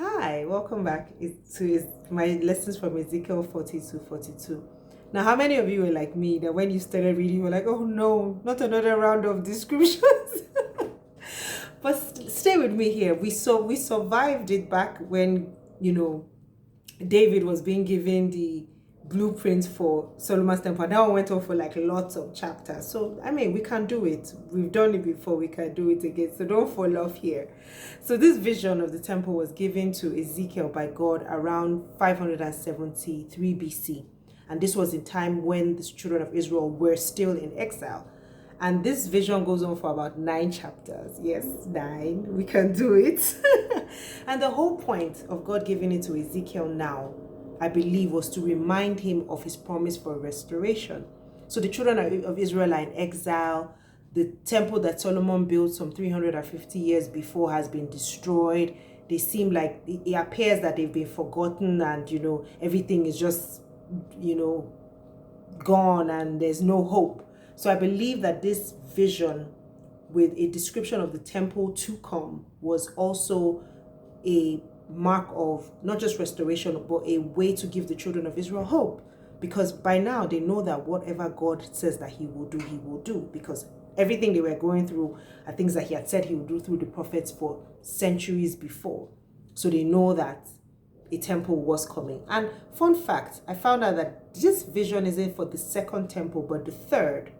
Hi, welcome back to my lessons from Ezekiel 40 to 42. Now, how many of you were like me that when you started reading, you were like, oh no, not another round of descriptions? But stay with me here. We survived it back when, you know, David was being given the blueprint for Solomon's temple. That one went on for like lots of chapters. So, I mean, we can do it. We've done it before. We can do it again. So don't fall off here. So this vision of the temple was given to Ezekiel by God around 573 BC. And this was in time when the children of Israel were still in exile. And this vision goes on for about 9 chapters. Yes, 9. We can do it. And the whole point of God giving it to Ezekiel now, I believe, was to remind him of his promise for restoration. So the children of Israel are in exile. The temple that Solomon built some 350 years before has been destroyed. They seem like it appears that they've been forgotten and, everything is just, gone and there's no hope. So I believe that this vision with a description of the temple to come was also a mark of not just restoration, but a way to give the children of Israel hope. Because by now they know that whatever God says that he will do. Because everything they were going through are things that he had said he would do through the prophets for centuries before. So they know that a temple was coming. And fun fact, I found out that this vision isn't for the second temple, but the third.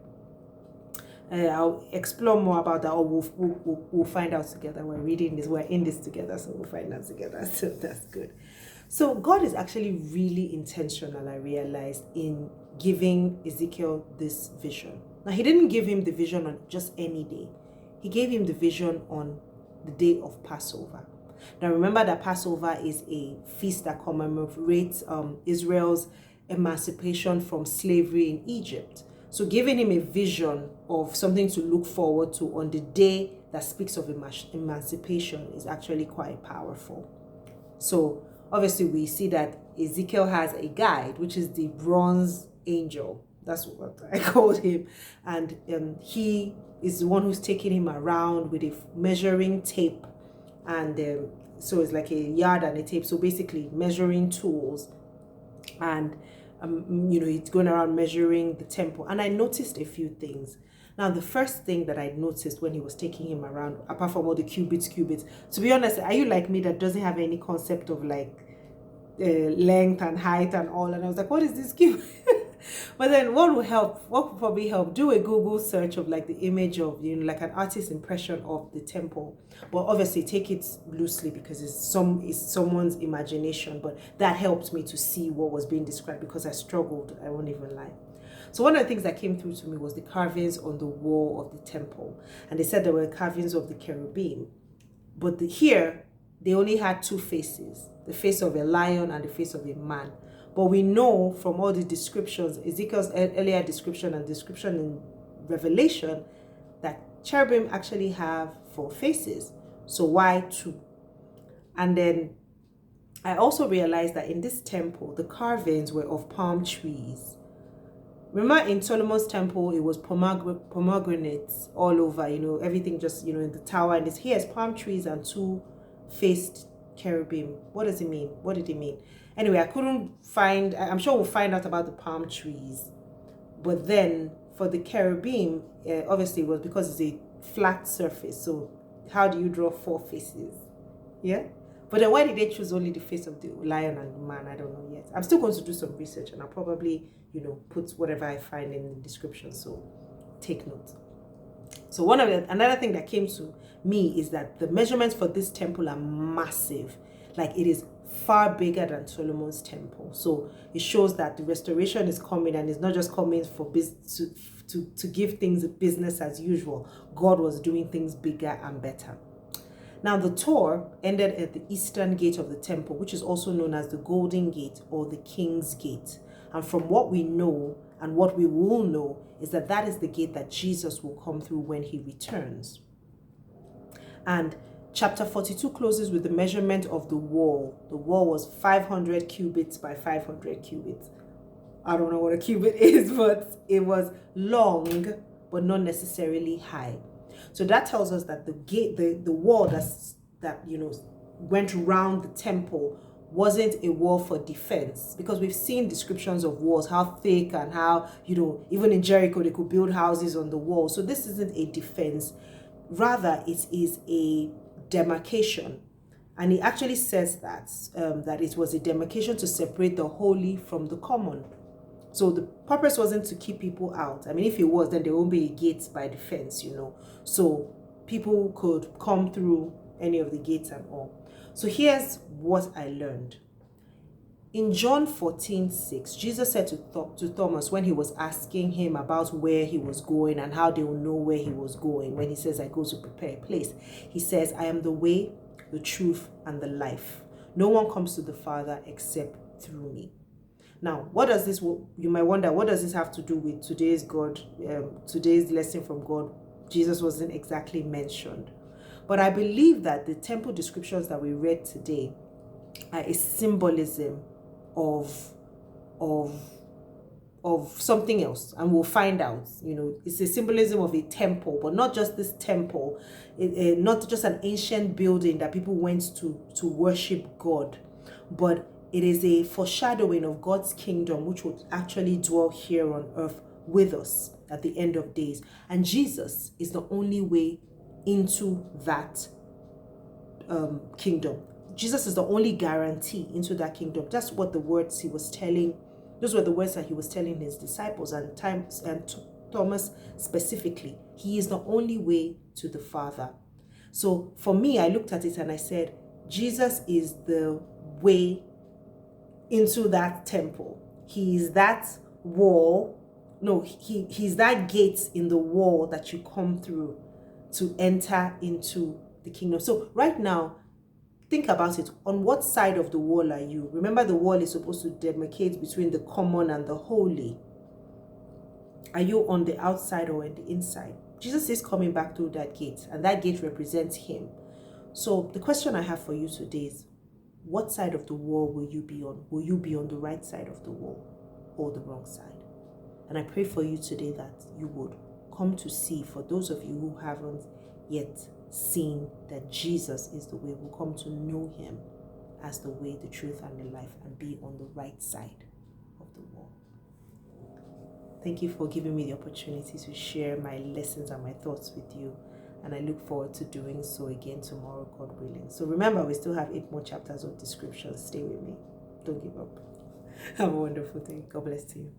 I'll explore more about that, or we'll find out together. We're reading this, we're in this together, so we'll find out together. So that's good. So God is actually really intentional, I realized, in giving Ezekiel this vision. Now, he didn't give him the vision on just any day. He gave him the vision on the day of Passover. Now, remember that Passover is a feast that commemorates Israel's emancipation from slavery in Egypt. So giving him a vision of something to look forward to on the day that speaks of emancipation is actually quite powerful. So obviously we see that Ezekiel has a guide, which is the bronze angel. That's what I called him. And he is the one who's taking him around with a measuring tape. And so it's like a yard and a tape. So basically measuring tools. And he's going around measuring the temple. And I noticed a few things. Now, the first thing that I noticed when he was taking him around, apart from all the cubits, to be honest, are you like me that doesn't have any concept of like length and height and all? And I was like, what is this cube? But then what would probably help? Do a Google search of like the image of, like an artist's impression of the temple. But obviously take it loosely because it's someone's imagination. But that helped me to see what was being described because I struggled, I won't even lie. So one of the things that came through to me was the carvings on the wall of the temple. And they said there were carvings of the cherubim. But here, they only had 2 faces. The face of a lion and the face of a man. But we know from all the descriptions, Ezekiel's earlier description and description in Revelation, that cherubim actually have 4 faces. So why 2? And then I also realized that in this temple, the carvings were of palm trees. Remember in Solomon's temple, it was pomegranates all over, everything just, in the tower. And here's palm trees and 2 faced cherubim. What does it mean? What did it mean? Anyway, I couldn't find, I'm sure we'll find out about the palm trees. But then for the cherubim, obviously it was because it's a flat surface. So how do you draw 4 faces? Yeah? But then why did they choose only the face of the lion and the man? I don't know yet. I'm still going to do some research and I'll probably, put whatever I find in the description. So take note. So another thing that came to me is that the measurements for this temple are massive. Like it is far bigger than Solomon's temple. So it shows that the restoration is coming and it's not just coming for to give things business as usual. God was doing things bigger and better. Now the tour ended at the eastern gate of the temple, which is also known as the Golden Gate or the King's Gate. And from what we know and what we will know is that is the gate that Jesus will come through when he returns. And chapter 42 closes with the measurement of the wall. The wall was 500 cubits by 500 cubits. I don't know what a cubit is, but it was long, but not necessarily high. So that tells us that the gate, the wall that went around the temple wasn't a wall for defense, because we've seen descriptions of walls, how thick and how, even in Jericho, they could build houses on the wall. So this isn't a defense. Rather, it is a demarcation. And he actually says that it was a demarcation to separate the holy from the common. So the purpose wasn't to keep people out. I mean, if it was, then there won't be a gate by the fence, So people could come through any of the gates and all. So here's what I learned. In John 14:6, Jesus said to Thomas, when he was asking him about where he was going and how they will know where he was going, when he says, I go to prepare a place, he says, I am the way, the truth, and the life. No one comes to the Father except through me. Now, you might wonder, what does this have to do with today's lesson from God? Jesus wasn't exactly mentioned. But I believe that the temple descriptions that we read today are a symbolism of something else, and we'll find out. It's a symbolism of a temple, but not just this temple, not just an ancient building that people went to worship God, but it is a foreshadowing of God's kingdom, which will actually dwell here on earth with us at the end of days. And Jesus is the only way into that kingdom. Jesus is the only guarantee into that kingdom. That's what the words he was telling. Those were the words that he was telling his disciples and Thomas specifically. He is the only way to the Father. So for me, I looked at it and I said, Jesus is the way into that temple. He is that wall. No, he's that gate in the wall that you come through to enter into the kingdom. So right now, think about it. On what side of the wall are you? Remember, the wall is supposed to demarcate between the common and the holy. Are you on the outside or on the inside? Jesus is coming back through that gate, and that gate represents him. So the question I have for you today is, what side of the wall will you be on? Will you be on the right side of the wall or the wrong side? And I pray for you today that you would come to see, for those of you who haven't yet seen that Jesus is the way, will come to know him as the way, the truth, and the life, and be on the right side of the wall. Thank you for giving me the opportunity to share my lessons and my thoughts with you. And I look forward to doing so again tomorrow, God willing. So remember, we still have 8 more chapters of description. Stay with me. Don't give up. Have a wonderful day. God bless you.